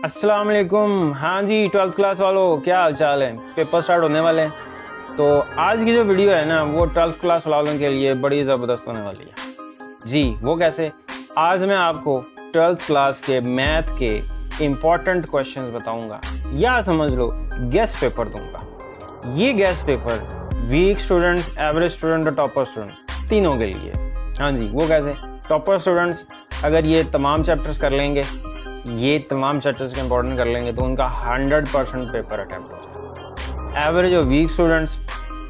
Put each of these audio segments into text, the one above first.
अस्सलाम वालेकुम। हाँ जी, 12th क्लास वालों, क्या हाल चाल है। पेपर स्टार्ट होने वाले हैं, तो आज की जो वीडियो है ना वो 12th क्लास वालों के लिए बड़ी ज़बरदस्त होने वाली है जी। वो कैसे? आज मैं आपको 12th क्लास के मैथ के इम्पॉर्टेंट क्वेश्चंस बताऊंगा, या समझ लो गेस पेपर दूंगा। ये guess paper weak students, average student और टॉपर स्टूडेंट तीनों के लिए। हाँ जी, वो कैसे? टॉपर स्टूडेंट्स अगर ये तमाम चैप्टर्स कर लेंगे, ये तमाम चैप्टर्स के इंपॉर्टेंट कर लेंगे, तो उनका 100% पेपर अटैम्प्ट हो जाएगा। एवरेज और वीक स्टूडेंट्स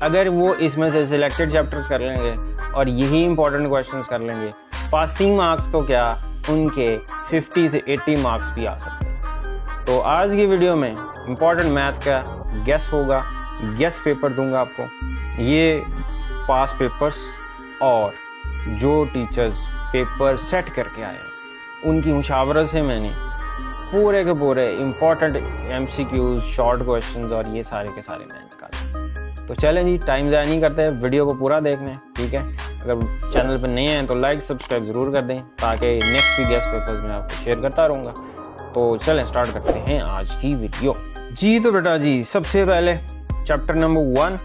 अगर वो इसमें से सिलेक्टेड चैप्टर्स कर लेंगे और यही इंपॉर्टेंट क्वेश्चंस कर लेंगे, पासिंग मार्क्स तो क्या, उनके 50 से 80 मार्क्स भी आ सकते हैं। तो आज की वीडियो में इंपॉर्टेंट मैथ का गेस होगा, गेस पेपर दूंगा आपको। ये पास पेपर्स और जो टीचर्स पेपर सेट करके आए हैं उनकी मुशावरत से मैंने पूरे के पूरे इम्पोर्टेंट MCQs, शॉर्ट क्वेश्चंस और ये सारे के सारे मैंने निकाले। तो चलें जी, टाइम ज़ाया नहीं करते, वीडियो को पूरा देखना है, ठीक है। अगर चैनल पर नए हैं तो लाइक सब्सक्राइब ज़रूर कर दें, ताकि नेक्स्ट भी गेस्ट पेपर्स में आपको शेयर करता रहूँगा। तो चलें स्टार्ट करते हैं आज की वीडियो जी। तो बेटा जी, सबसे पहले चैप्टर नंबर 1।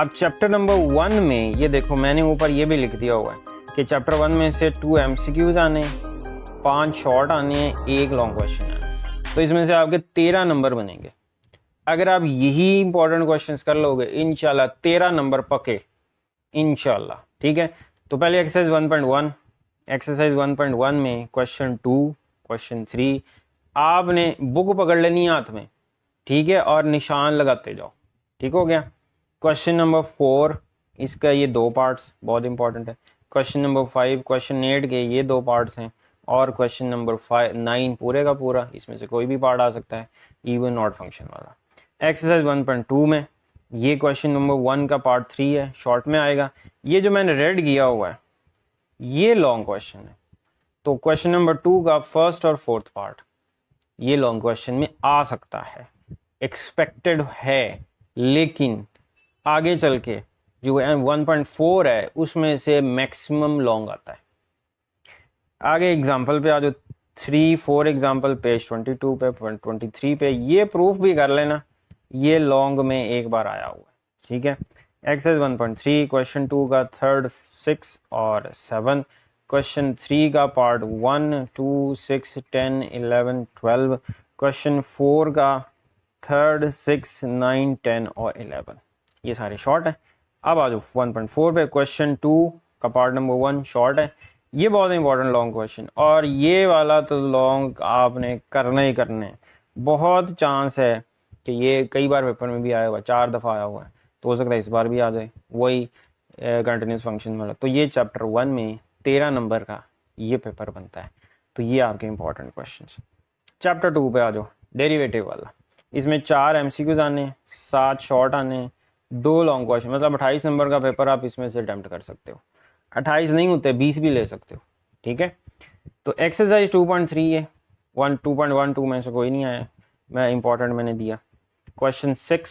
अब चैप्टर नंबर 1 में ये देखो, मैंने ऊपर ये भी लिख दिया हुआ है कि चैप्टर 1 में से 2 MCQs आने, 5 शॉर्ट आने हैं, 1 लॉन्ग क्वेश्चन आने। तो इसमें से आपके 13 नंबर बनेंगे। अगर आप यही इंपॉर्टेंट क्वेश्चंस कर लोगे, इंशाल्लाह 13 नंबर पक्के, इंशाल्लाह, ठीक है। तो पहले एक्सरसाइज 1.1। एक्सरसाइज 1.1 में क्वेश्चन 2, क्वेश्चन 3 आपने बुक पकड़ लेनी है हाथ में, ठीक है, और निशान लगाते जाओ, ठीक हो गया। क्वेश्चन नंबर 4, इसका ये 2 पार्ट्स बहुत इंपॉर्टेंट है। क्वेश्चन नंबर 5, क्वेश्चन 8 के ये 2 पार्ट्स हैं, और क्वेश्चन नंबर 9 पूरे का पूरा, इसमें से कोई भी पार्ट आ सकता है, इवन ऑड फंक्शन वाला। एक्सरसाइज 1.2 में ये क्वेश्चन नंबर 1 का पार्ट 3 है, शॉर्ट में आएगा। ये जो मैंने रेड किया हुआ है ये लॉन्ग क्वेश्चन है। तो क्वेश्चन नंबर 2 का फर्स्ट और फोर्थ पार्ट ये लॉन्ग क्वेश्चन में आ सकता है, एक्सपेक्टेड है, लेकिन आगे चल के जो 1.4 है उसमें से मैक्सिमम लॉन्ग आता है। आगे एग्जाम्पल पे आ जाओ, 3-4 एग्जाम्पल पेज 22 पे, 23 पे, ये प्रूफ भी कर लेना ये लॉन्ग में एक बार आया हुआ है, ठीक है। एक्सरसाइज 1.3, क्वेश्चन 2 का 3rd, 6 और 7, क्वेश्चन 3 का पार्ट 1, 2, 6, 10, 11, 12, क्वेश्चन 4 का 3rd, 6, 9, 10 और 11, ये सारे शॉर्ट है। अब आ जाओ 1.4 पे, क्वेश्चन 2 का पार्ट नंबर 1 शॉर्ट है। ये बहुत इंपॉर्टेंट लॉन्ग क्वेश्चन, और ये वाला तो लॉन्ग आपने करना ही करना है। बहुत चांस है कि ये कई बार पेपर में भी आया हुआ है, 4 दफ़ा आया हुआ है, तो हो सकता है इस बार भी आ जाए, वही कंटिन्यूस फंक्शन वाला। तो ये चैप्टर 1 में 13 नंबर का ये पेपर बनता है। तो ये आपके इंपॉर्टेंट क्वेश्चन। चैप्टर 2 पे आ जाओ, डेरिवेटिव वाला। इसमें 4 MCQs आने, 7 शॉर्ट आने, 2 लॉन्ग क्वेश्चन, मतलब 28 नंबर का पेपर आप इसमें से अटेम्प्ट कर सकते हो। 28 नहीं होते, 20 भी ले सकते हो, ठीक है। तो एक्सरसाइज 2.3 है, 2.12 में से कोई नहीं आया, मैं इंपॉर्टेंट मैंने दिया। क्वेश्चन 6,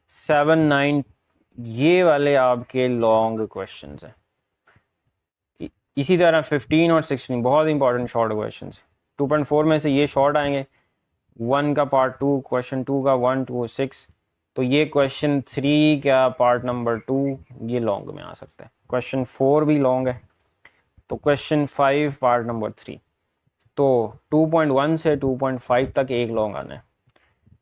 7, 9 ये वाले आपके लॉन्ग क्वेश्चंस हैं। इसी तरह 15 और 16 बहुत इंपॉर्टेंट शॉर्ट क्वेश्चंस। 2.4 में से ये शॉर्ट आएंगे, 1 का पार्ट 2, क्वेश्चन 2 का 1, 2 और 6। तो ये क्वेश्चन 3 का पार्ट नंबर 2 ये लॉन्ग में आ सकता है। क्वेश्चन 4 भी लॉन्ग है। तो क्वेश्चन 5 पार्ट नंबर 3। तो 2.1 से 2.5 तक एक लॉन्ग आना है।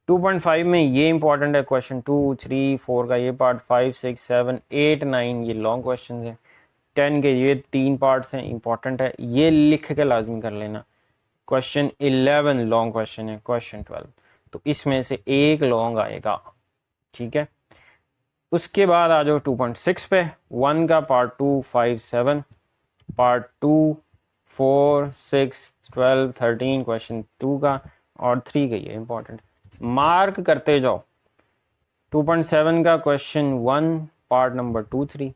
2.5 में ये इंपॉर्टेंट है, क्वेश्चन 2, 3, 4 का ये पार्ट, 5, 6, 7, 8, 9 ये लॉन्ग क्वेश्चन है। 10 के ये 3 पार्ट्स हैं, इंपॉर्टेंट है, ये लिख के लाजमी कर लेना। क्वेश्चन 11 लॉन्ग क्वेश्चन है। क्वेश्चन 12, तो इसमें से एक लॉन्ग आएगा, ठीक है। उसके बाद आ जाओ 2.6 पे, 1 का पार्ट 2, 5, 7, पार्ट 2, 4, 6, 12, 13 क्वेश्चन 2 का, और 3 का ये इंपॉर्टेंट, मार्क करते जाओ। 2.7 का क्वेश्चन 1 पार्ट नंबर 2, 3,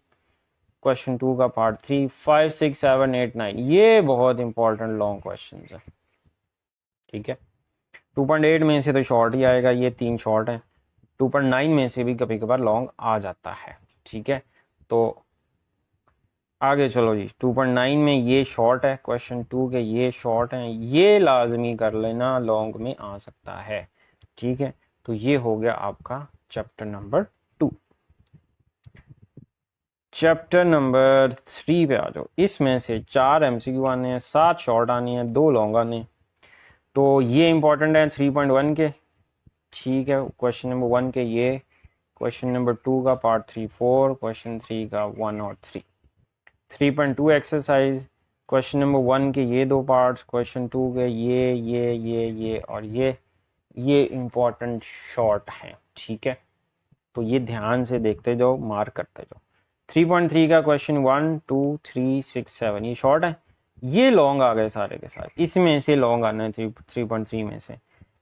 क्वेश्चन 2 का पार्ट 3, 5, 6, 7, 8, 9 ये बहुत इंपॉर्टेंट लॉन्ग क्वेश्चन है, ठीक है। 2.8 में से तो शॉर्ट ही आएगा, ये 3 शॉर्ट हैं। 2.9 में से भी कभी कभार लॉन्ग आ जाता है, ठीक है। तो आगे चलो जी, 2.9 में ये शॉर्ट है, क्वेश्चन 2 के ये शॉर्ट हैं, ये लाजमी कर लेना, लॉन्ग में आ सकता है। ठीक है, तो ये हो गया आपका चैप्टर नंबर 2। चैप्टर नंबर 3 पे आ जाओ। इसमें से 4 MCQ आने हैं, 7 शॉर्ट आनी है, 2 लॉन्ग आने हैं। तो ये इंपॉर्टेंट है 3.1 के। ठीक है, क्वेश्चन नंबर 1 के ये, क्वेश्चन नंबर 2 का पार्ट 3 4, क्वेश्चन 3 का 1 और 3। 3.2 एक्सरसाइज, क्वेश्चन नंबर 1 के ये 2 पार्ट्स, क्वेश्चन 2 के ये और ये इंपॉर्टेंट शॉर्ट हैं। ठीक है, तो ये ध्यान से देखते जाओ, मार्क करते जाओ। 3.3 का क्वेश्चन 1 2 3 6 7 ये शॉर्ट है, ये लॉन्ग आ गए सारे के सारे। इसमें से लॉन्ग आना है 3.3 में से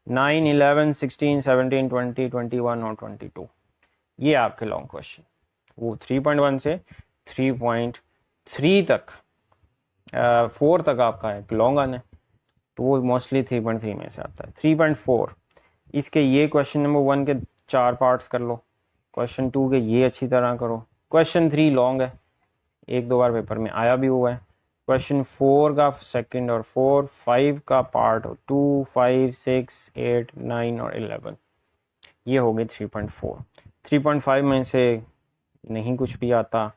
9 11 16 17 20 21 और 22, ये आपके लॉन्ग क्वेश्चन। वो 3.1 से 3.3 तक 4 तक आपका है लॉन्ग आना है, तो वो मोस्टली 3.3 में से आता है। 3.4 इसके ये क्वेश्चन नंबर 1 के 4 पार्ट्स कर लो, क्वेश्चन 2 के ये अच्छी तरह करो। क्वेश्चन 3 लॉन्ग है, 1-2 बार पेपर में आया भी हुआ है। क्वेश्चन 4 का सेकंड और 4, 5 का पार्ट 2 5 6 8 9 और 11, ये हो गई 3.4। 3.5 में से नहीं कुछ भी आता।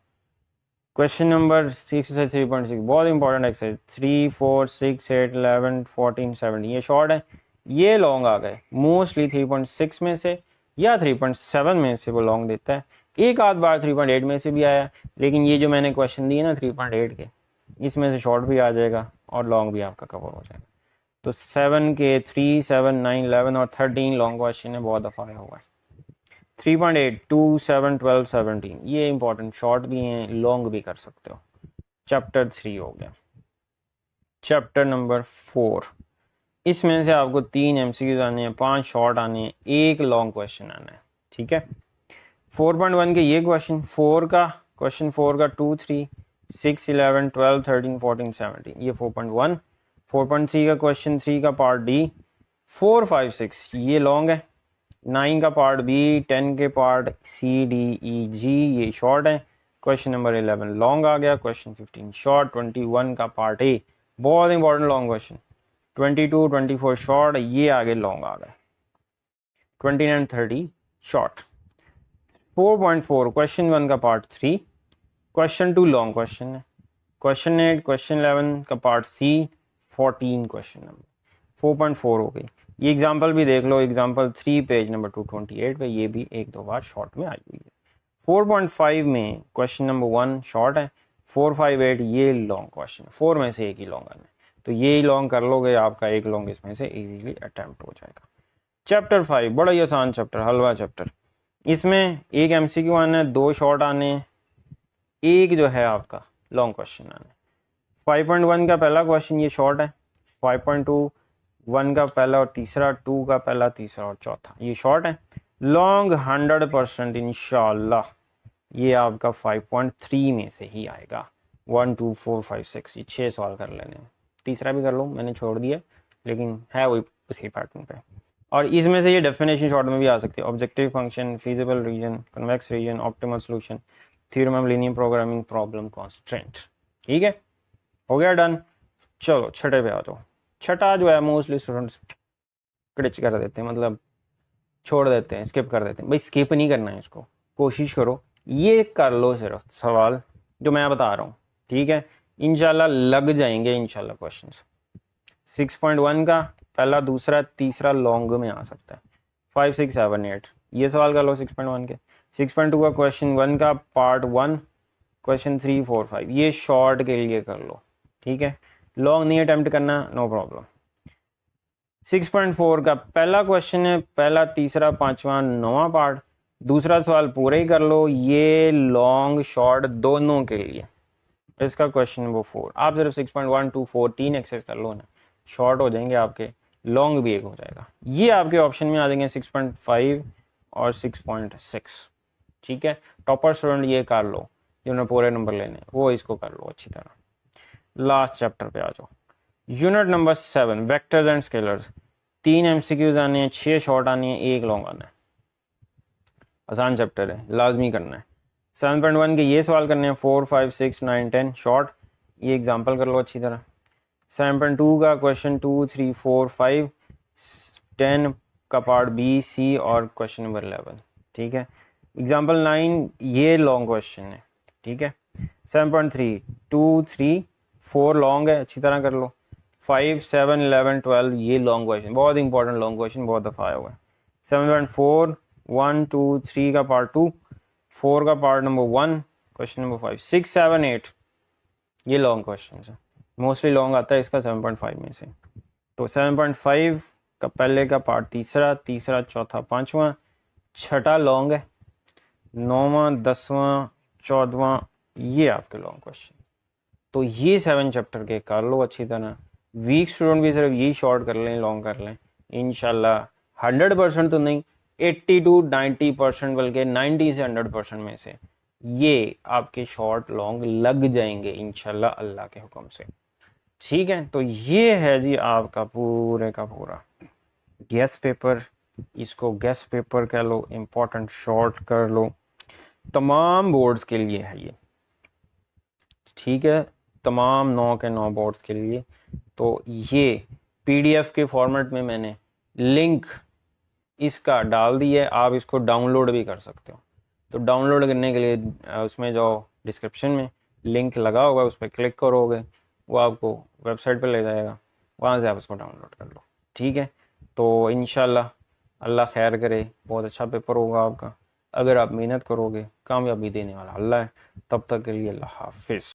क्वेश्चन नंबर 6 से 3.6 बहुत इंपॉर्टेंट एक्सरसाइज, 3 4 6 8 11 14 17 ये शॉर्ट है, ये लॉन्ग आ गए। मोस्टली 3.6 में से या 3.7 में से वो लॉन्ग देता है, एक आध बार 3.8 में से भी आया, लेकिन ये जो मैंने क्वेश्चन दिए ना 3.8 के, इसमें से शॉर्ट भी आ जाएगा और लॉन्ग भी आपका कवर हो जाएगा। तो 7 के 3 7 9 11 और 13 लॉन्ग क्वेश्चन है, बहुत दफ़ा आया हुआ है। 3.8 2 7 12 17 ये इंपॉर्टेंट शॉर्ट भी हैं, लॉन्ग भी कर सकते हो। चैप्टर 3 हो गया। चैप्टर नंबर 4, इसमें से आपको 3 MCQs आने हैं, 5 शॉर्ट आने हैं, 1 लॉन्ग क्वेश्चन आना है। ठीक है, 4.1 के ये क्वेश्चन, 4 का क्वेश्चन 4 का 2 3 6 11 12 13 14 17 ये 4.1। 4.3 का क्वेश्चन 3 का पार्ट डी 4 5 6 ये लॉन्ग है। 9 का पार्ट बी, 10 के पार्ट सी डी ई जी ये शॉर्ट है। क्वेश्चन नंबर 11 लॉन्ग आ गया। Question 15 short. 21 का पार्ट ए बहुत इंपॉर्टेंट लॉन्ग क्वेश्चन। 22 24 शॉर्ट, ये आगे लॉन्ग आ गए। 29 30 शॉर्ट। 4.4 क्वेश्चन 1 का पार्ट 3, क्वेश्चन 2 लॉन्ग क्वेश्चन है। क्वेश्चन 8 क्वेश्चन 11 का पार्ट सी 14 क्वेश्चन नंबर 4.4 हो गई। ये एग्जाम्पल भी देख लो, एग्जाम्पल 3 पेज नंबर 228 पे, ये भी 1-2 बार शॉर्ट में आई हुई है। 4.5 में क्वेश्चन नंबर 1 शॉर्ट है। 458 ये लॉन्ग क्वेश्चन है, 4 में से एक ही लॉन्ग आना है, तो ये लॉन्ग कर लोगे, आपका एक लॉन्ग इसमें से इजीली अटेम्प्ट हो जाएगा। चैप्टर 5 बड़ा ही आसान चैप्टर, हलवा चैप्टर। इसमें एक MCQ आना है, 2 शॉर्ट आने हैं, एक जो है आपका लॉन्ग क्वेश्चन आना है। 5.1 का पहला क्वेश्चन ये शॉर्ट है। 5.2 1 का पहला और तीसरा, 2 का पहला तीसरा और चौथा ये शॉर्ट है। लॉन्ग 100% इंशाल्लाह ये आपका 5.3 में से ही आएगा। 1 2 4 5 6 ये 6 सवाल कर लेने हैं, तीसरा भी कर लो, मैंने छोड़ दिया, लेकिन है वही उसी पैटर्न पे। और इसमें से ये डेफिनेशन शॉर्ट में भी आ सकती है। Objective function, feasible region, convex region, optimal solution, theorem of linear programming, problem constraint. ठीक है, हो गया डन। चलो छठे पे आ जाओ। छठा जो है मोस्टली स्टूडेंट्स क्रिच कर देते हैं, मतलब छोड़ देते हैं, स्किप कर देते हैं। भाई स्किप नहीं करना है इसको, कोशिश करो ये कर लो सिर्फ सवाल जो मैं बता रहा हूँ। ठीक है, इंशाल्लाह लग जाएंगे इंशाल्लाह क्वेश्चंस। 6.1 का पहला दूसरा तीसरा लॉन्ग में आ सकता है। 5 6 7 8 ये सवाल कर लो 6.1 के। 6.2 का क्वेश्चन 1 का पार्ट 1, क्वेश्चन 3 4 5 ये शॉर्ट के लिए कर लो। ठीक है, लॉन्ग नहीं अटेम्प्ट करना, नो प्रॉब्लम। 6.4 का पहला क्वेश्चन है, पहला तीसरा पांचवा नौवां पार्ट, दूसरा सवाल पूरा ही कर लो, ये लॉन्ग शॉर्ट दोनों के लिए। इसका क्वेश्चन नंबर 4 आप सिर्फ 6.1 2 4 3 एक्सेस कर लो ना, शॉर्ट हो जाएंगे आपके, लॉन्ग भी एक हो जाएगा। ये आपके ऑप्शन में आ जाएंगे 6.5 और 6.6। ठीक है, टॉपर स्टूडेंट ये कर लो, जिन्होंने पूरे नंबर लेने वो इसको कर लो अच्छी तरह। लास्ट चैप्टर पे आ जाओ। Unit number 7 vectors and scalars. 3 MCQs आने हैं, 6 शॉर्ट आने हैं, 1 लॉन्ग आना है। आसान चैप्टर है, लाजमी करना है। 7.1 के ये सवाल करने हैं, 4, 5, 6, 9, 10 शॉर्ट, ये एग्जांपल कर लो अच्छी तरह। 7.2 का क्वेश्चन 2, 3, 4, 5, 10 का पार्ट बी, सी और क्वेश्चन नंबर 11, ठीक है। एग्जांपल 9 ये लॉन्ग क्वेश्चन है, ठीक है। 7.3 2, 3, 4 लॉन्ग है, अच्छी तरह कर लो। 5, 7, 11, 12 ये लॉन्ग क्वेश्चन, बहुत इंपॉर्टेंट लॉन्ग क्वेश्चन, बहुत दफ़ा आया हुआ है। 7.4 1, 2, 3 का पार्ट 2, 4 का पार्ट नंबर 1, क्वेश्चन नंबर 5, 6, 7, 8 ये लॉन्ग क्वेश्चन है, मोस्टली लॉन्ग आता है इसका 7.5 में से। तो 7.5 का पहले का पार्ट तीसरा, तीसरा, चौथा, पांचवा, छठा लॉन्ग है, 9वां, 10वां, 14वां ये आपके लॉन्ग क्वेश्चन। तो ये 7 चैप्टर के कर लो अच्छी तरह। वीक स्टूडेंट भी सिर्फ यही शॉर्ट कर लें, लॉन्ग कर लें, इंशाल्लाह 100% तो नहीं, 80 to 90%, बल्कि 90 से 100% में से ये आपके शॉर्ट लॉन्ग लग जाएंगे इंशाल्लाह अल्लाह के हुक्म से, ठीक है। तो ये है जी आपका पूरे का पूरा गेस पेपर, इसको गेस पेपर कह लो, इम्पोर्टेंट शॉर्ट कर लो, तमाम बोर्ड्स के लिए है ये, ठीक है, तमाम 9 के 9 बोर्ड्स के लिए। तो ये पीडीएफ के फॉर्मेट में मैंने लिंक इसका डाल दिया है, आप इसको डाउनलोड भी कर सकते हो। तो डाउनलोड करने के लिए उसमें जाओ, डिस्क्रिप्शन में लिंक लगा होगा, उस पर क्लिक करोगे, वो आपको वेबसाइट पर ले जाएगा, वहाँ से आप उसको डाउनलोड कर लो, ठीक है। तो इंशाल्लाह अल्लाह खैर करे, बहुत अच्छा पेपर होगा आपका, अगर आप मेहनत करोगे, कामयाबी देने वाला अल्लाह है। तब तक के लिए अल्लाह हाफिज़।